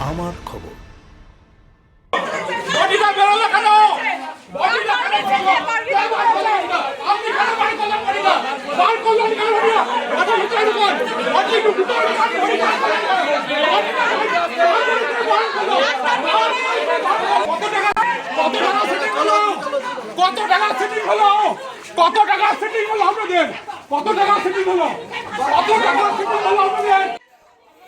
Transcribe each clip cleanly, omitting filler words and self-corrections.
আমার খবর। কত টাকা সেটিং হলো? কত টাকা সেটিং হলো আপনাদের? কত টাকা সেটিং হলো? কত টাকা সেটিং হলো আপনাদের?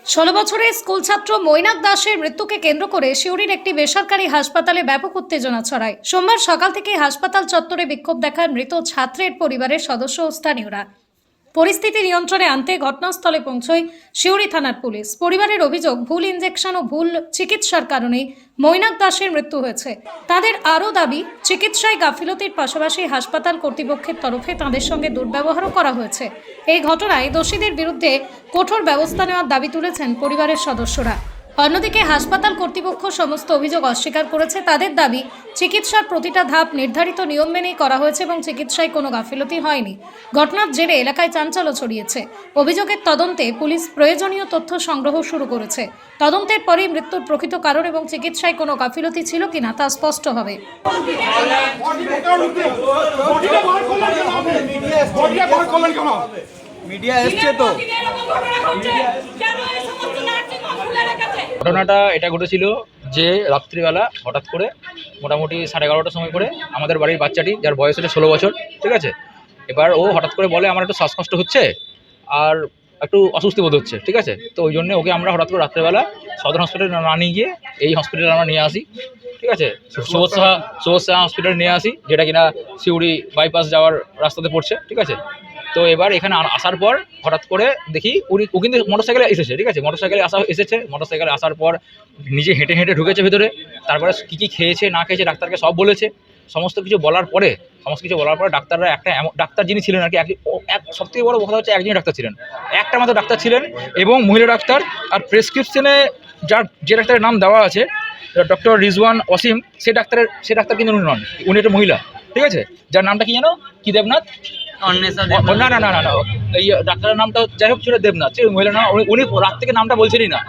16 বছরের স্কুল ছাত্র মৈনাক দাসের মৃত্যুকে কেন্দ্র করে সিউড়ির একটি বেসরকারি হাসপাতালে ব্যাপক উত্তেজনা ছড়ায়। সোমবার সকাল থেকে হাসপাতাল চত্বরে বিক্ষোভ দেখান মৃত ছাত্রের পরিবারের সদস্য ও স্থানীয়রা। পরিস্থিতি নিয়ন্ত্রণে আনতে ঘটনাস্থলে পৌঁছয় সিউড়ি থানার পুলিশ। পরিবারের অভিযোগ, ভুল ইনজেকশন ও ভুল চিকিৎসার কারণে মৈনাক দাসের মৃত্যু হয়েছে। তাদের আরও দাবি, চিকিৎসায় গাফিলতির পাশাপাশি হাসপাতাল কর্তৃপক্ষের তরফে তাদের সঙ্গে দুর্ব্যবহারও করা হয়েছে। এই ঘটনায় দোষীদের বিরুদ্ধে কঠোর ব্যবস্থা নেওয়ার দাবি তুলেছেন পরিবারের সদস্যরা। অন্যদিকে হাসপাতাল কর্তৃপক্ষ সমস্ত অভিযোগ অস্বীকার করেছে। তাদের দাবি, চিকিৎসার প্রতিটা ধাপ নির্ধারিত নিয়ম মেনেই করা হয়েছে এবং চিকিৎসায় কোনো গাফিলতি হয়নি। ঘটনার জেরে এলাকায় চাঞ্চল্য ছড়িয়েছে। অভিযোগের তদন্তে পুলিশ প্রয়োজনীয় তথ্য সংগ্রহ শুরু করেছে। তদন্তের পরেই মৃত্যুর প্রকৃত কারণ এবং চিকিৎসায় কোনো গাফিলতি ছিল কিনা তা স্পষ্ট হবে। মিডিয়া এসছে তো। ঘটনাটা এটা ঘটেছিল যে রাত্রিবেলা হঠাৎ করে মোটামুটি 11:30টার সময় করে আমাদের বাড়ির বাচ্চাটি, যার বয়স হচ্ছে 16 বছর, ঠিক আছে, এবার ও হঠাৎ করে বলে আমার একটু শ্বাসকষ্ট হচ্ছে আর একটু অস্বস্তি বোধ হচ্ছে, ঠিক আছে। তো ওই জন্য ওকে আমরা হঠাৎ করে রাত্রেবেলা সদর হসপিটালে না নিয়ে গিয়ে এই হসপিটালে আমরা নিয়ে আসি, ঠিক আছে, সুবোধ হসপিটালে নিয়ে আসি, যেটা কিনা সিউড়ি বাইপাস যাওয়ার রাস্তাতে পড়ছে, ঠিক আছে। তো এবার এখানে আসার পর হঠাৎ করে দেখি ও কিন্তু মোটরসাইকেলে এসেছে, ঠিক আছে, মোটরসাইকেলে মোটরসাইকেলে আসার পর নিজে হেঁটে হেঁটে ঢুকেছে ভেতরে। তারপরে কী খেয়েছে না খেয়েছে ডাক্তারকে সব বলেছে। সমস্ত কিছু বলার পরে ডাক্তাররা ডাক্তার যিনি ছিলেন আর কি, এক সবথেকে বড় কথা হচ্ছে একজন ডাক্তার ছিলেন, একটা মাত্র ডাক্তার ছিলেন এবং মহিলা ডাক্তার। আর প্রেসক্রিপশনে যে ডাক্তারের নাম দেওয়া আছে ডক্টর রিজওয়ান ওসিম, সে ডাক্তার কিন্তু উনি নন, উনি একটা মহিলা, ঠিক আছে, যার নামটা কি জানো, কি দেবনাথ, না এই ডাক্তারের নামটা যাই হোক ছিল দেবনাথ, সে মহিলা না। উনি রাত থেকে নামটা বলছেনই না।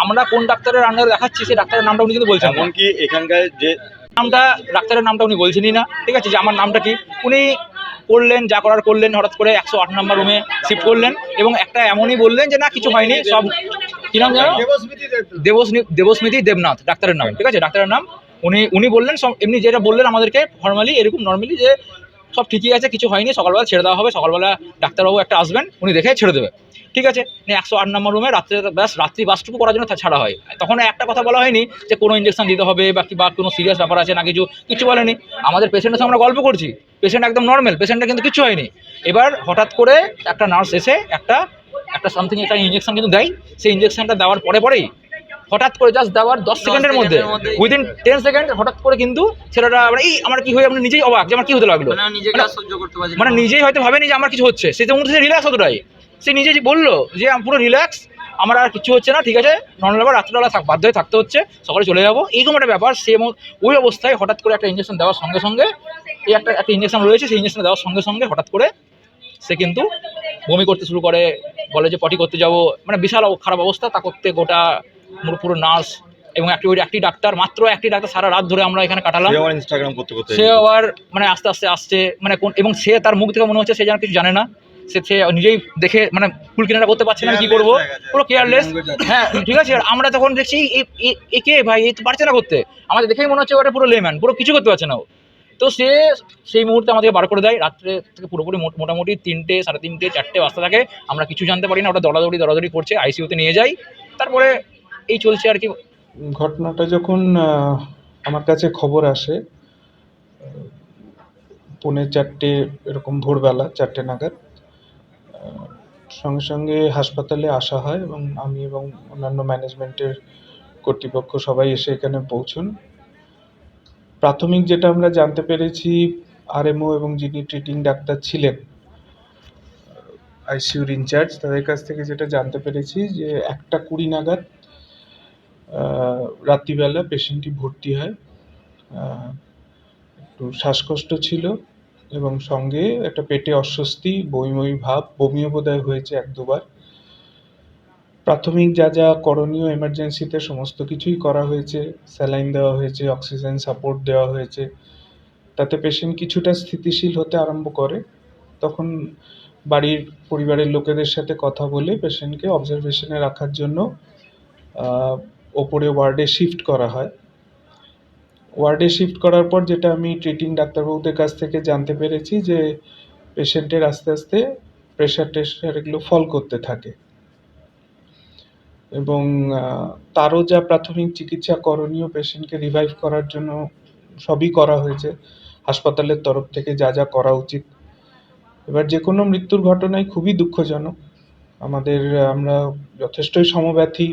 আমরা কোন ডাক্তারের আন্ডারে দেখাচ্ছি সেই ডাক্তারের নামটা উনি কিন্তু বলছেন, এমনকি এখানকার যে নামটা ডাক্তারের নামটা উনি বলছেনই না, ঠিক আছে, যে আমার নামটা কি। উনি করলেন যা করার করলেন, হঠাৎ করে 108 নম্বর রুমে শিফট করলেন এবং একটা এমনই বললেন যে না কিছু হয়নি, সব কি নাম জানো, দেবস্মিতি দেবনাথ ডাক্তারের নাম, ঠিক আছে, ডাক্তারের নাম। উনি বললেন সব এমনি যেটা বললেন আমাদেরকে ফর্মালি, এরকম নর্মালি যে সব ঠিকই আছে, কিছু হয়নি, সকালবেলা ছেড়ে দেওয়া হবে, সকালবেলা ডাক্তারবাবু একটা আসবেন, উনি দেখে ছেড়ে দেবে, ঠিক আছে। 108 নম্বর রুমে রাত্রি বাসটুকু করার জন্য ছাড়া হয়। তখন একটা কথা বলা হয়নি যে কোনো ইঞ্জেকশন দিতে হবে বা কোনো সিরিয়াস ব্যাপার আছে না, কিছু বলেনি। আমাদের পেশেন্টের সঙ্গে আমরা গল্প করছি, পেশেন্ট একদম নর্মাল, পেশেন্টের কিন্তু কিছু হয়নি। এবার হঠাৎ করে একটা নার্স এসে একটা সামথিং একটা ইঞ্জেকশন কিন্তু দেয়। সেই ইঞ্জেকশনটা দেওয়ার পরেই হঠাৎ করে জাস্ট দেওয়ার 10 সেকেন্ডের মধ্যে, উইদিন 10 সেকেন্ড হঠাৎ করে কিন্তু ছেলেটা আমার কি হয়ে, আমরা নিজেই অবাক যে আমার কি হতে লাগলো, মানে নিজেই হয়তো ভাবেনি যে আমার কিছু হচ্ছে। সে তো মুহূর্তে রিল্যাক্স হতোটাই, সে নিজে বললো যে আমি পুরো রিল্যাক্স, আমার আর কিছু হচ্ছে না, ঠিক আছে, নর্মাল আবার রাত্রেবেলা বাধ্য হয়ে থাকতে হচ্ছে, সকালে চলে যাবো, এইরকম একটা ব্যাপার। সে ওই অবস্থায় হঠাৎ করে একটা ইঞ্জেকশন দেওয়ার সঙ্গে সঙ্গে, এই একটা ইঞ্জেকশন রয়েছে, সেই ইঞ্জেকশন দেওয়ার সঙ্গে সঙ্গে হঠাৎ করে সে কিন্তু বমি করতে শুরু করে, বলে যে পটি করতে যাবো, মানে বিশাল খারাপ অবস্থা। তা করতে গোটা পুরো নার্স এবং একটি ডাক্তার, মাত্র একটি ডাক্তার সারা রাত ধরে আমরা এখানে কাটালাম। ইনস্টাগ্রাম করতে সে আবার মানে আস্তে আস্তে আসছে, মানে এবং সে তার মুখ থেকে মনে হচ্ছে সে যেন কিছু জানে না, সে নিজেই দেখে মানে ফুল কিনারা করতে পারছে না, কি করবো, পুরো কেয়ারলেস। হ্যাঁ ঠিক আছে। আর আমরা তখন দেখছি একে ভাই এই তো পারছে না করতে, আমাদের দেখেই মনে হচ্ছে ওটা পুরো লেম্যান, পুরো কিছু করতে পারছে না ও। তো সে সেই মুহূর্তে আমাদেরকে বার করে দেয়, রাত্রে থেকে পুরোপুরি মোটামুটি 3টে, 3:30, 4টে বাজতে থাকে, আমরা কিছু জানতে পারি না, ওটা দৌড়াদৌড়ি করছে, আইসিইউতে নিয়ে যাই, তারপরে এই চলছে আর কি। ঘটনাটা যখন আমার কাছে খবর আসে 3:45 এরকম ভোরবেলা 4টে নাগাদ, সঙ্গে সঙ্গে হাসপাতালে আসা হয় এবং আমি এবং অন্যান্য ম্যানেজমেন্টের কর্তৃপক্ষ সবাই এসে এখানে পৌঁছন। প্রাথমিক যেটা আমরা জানতে পেরেছি, আরএমও এবং যিনি ট্রিটিং ডাক্তার ছিলেন, আইসিইউর ইনচার্জ, তাদের কাছ থেকে যেটা জানতে পেরেছি যে 1:20 নাগাদ রাত্রিবেলা পেশেন্টটি ভর্তি হয়। একটু শ্বাসকষ্ট ছিল এবং সঙ্গে একটা পেটে অস্বস্তি, বমি ভাব, বমিও বোধহয় হয়েছে 1-2 বার। প্রাথমিক যা যা করণীয় এমার্জেন্সিতে সমস্ত কিছুই করা হয়েছে। স্যালাইন দেওয়া হয়েছে, অক্সিজেন সাপোর্ট দেওয়া হয়েছে। তাতে পেশেন্ট কিছুটা স্থিতিশীল হতে আরম্ভ করে। তখন বাড়ির পরিবারের লোকেদের সাথে কথা বলে পেশেন্টকে অবজারভেশনে রাখার জন্য ওপরে ওয়ার্ডে শিফট করা হয়। ওয়ার্ডে শিফট করার পর যেটা আমি ট্রিটিং ডাক্তারবাবুদের কাছ থেকে জানতে পেরেছি যে পেশেন্টের আস্তে আস্তে প্রেশার টেশার এগুলো ফল করতে থাকে এবং তারও যা প্রাথমিক চিকিৎসা করণীয় পেশেন্টকে রিভাইভ করার জন্য সবই করা হয়েছে হাসপাতালের তরফ থেকে যা যা করা উচিত। এবার যে কোনো মৃত্যুর ঘটনাই খুবই দুঃখজনক। আমরা যথেষ্টই সমব্যথী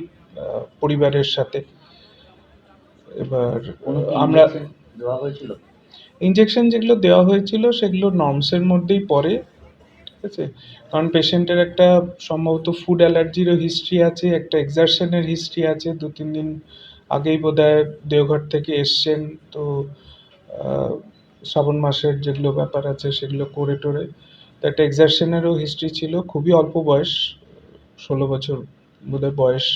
পরিবারের সাথে। এবার আমরা ইনজেকশন যেগুলো দেওয়া হয়েছিল সেগুলো নর্মসের মধ্যেই পড়ে, ঠিক আছে। কারণ পেশেন্টের একটা সম্ভবত ফুড অ্যালার্জিরও হিস্ট্রি আছে, একটা এক্সারশনের হিস্ট্রি আছে। 2-3 দিন আগেই বোধহয় দেওঘর থেকে এসছেন, তো শ্রাবণ মাসের যেগুলো ব্যাপার আছে সেগুলো করে টোরে, তো একটা এক্সারশনেরও হিস্ট্রি ছিল। খুবই অল্প বয়স, 16 বছর বোধহয় বয়স।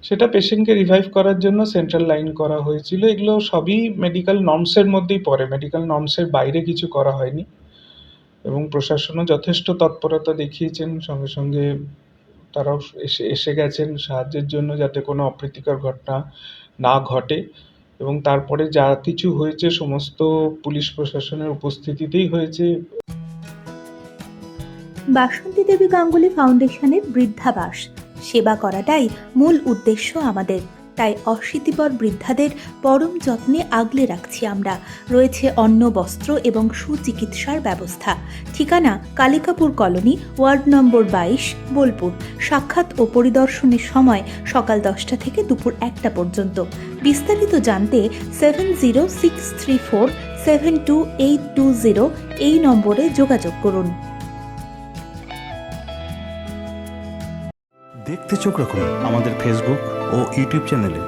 সেটা পেশেন্টকে রিভাইভ করার জন্য সেন্ট্রাল লাইন করা হয়েছিল। এগুলো সবই মেডিকেল নর্মসের মধ্যেই পড়ে, মেডিকেল নর্মসের বাইরে কিছু করা হয়নি এবং প্রশাসনও যথেষ্ট তৎপরতা দেখিয়েছেন। সঙ্গে সঙ্গে তারাও এসে গেছেন সাহায্যের জন্য, যাতে কোনো অপ্রীতিকর ঘটনা না ঘটে। এবং তারপরে যা কিছু হয়েছে সমস্ত পুলিশ প্রশাসনের উপস্থিতিতেই হয়েছে। বাসন্তী দেবী গাঙ্গুলি ফাউন্ডেশনের বৃদ্ধাবাস সেবা করাটাই মূল উদ্দেশ্য আমাদের। তাই অশীতিপর বৃদ্ধাদের পরম যত্নে আগলে রাখছি আমরা। রয়েছে অন্ন, বস্ত্র এবং সুচিকিৎসার ব্যবস্থা। ঠিকানা Kalikapur colony, ward number 22, Bolpur. সাক্ষাৎ ও পরিদর্শনের সময় সকাল 10টা থেকে দুপুর 1টা পর্যন্ত। বিস্তারিত জানতে 7063472820 এই নম্বরে যোগাযোগ করুন। দেখতে চোখ রাখুন আমাদের ফেসবুক ও ইউটিউব চ্যানেলে।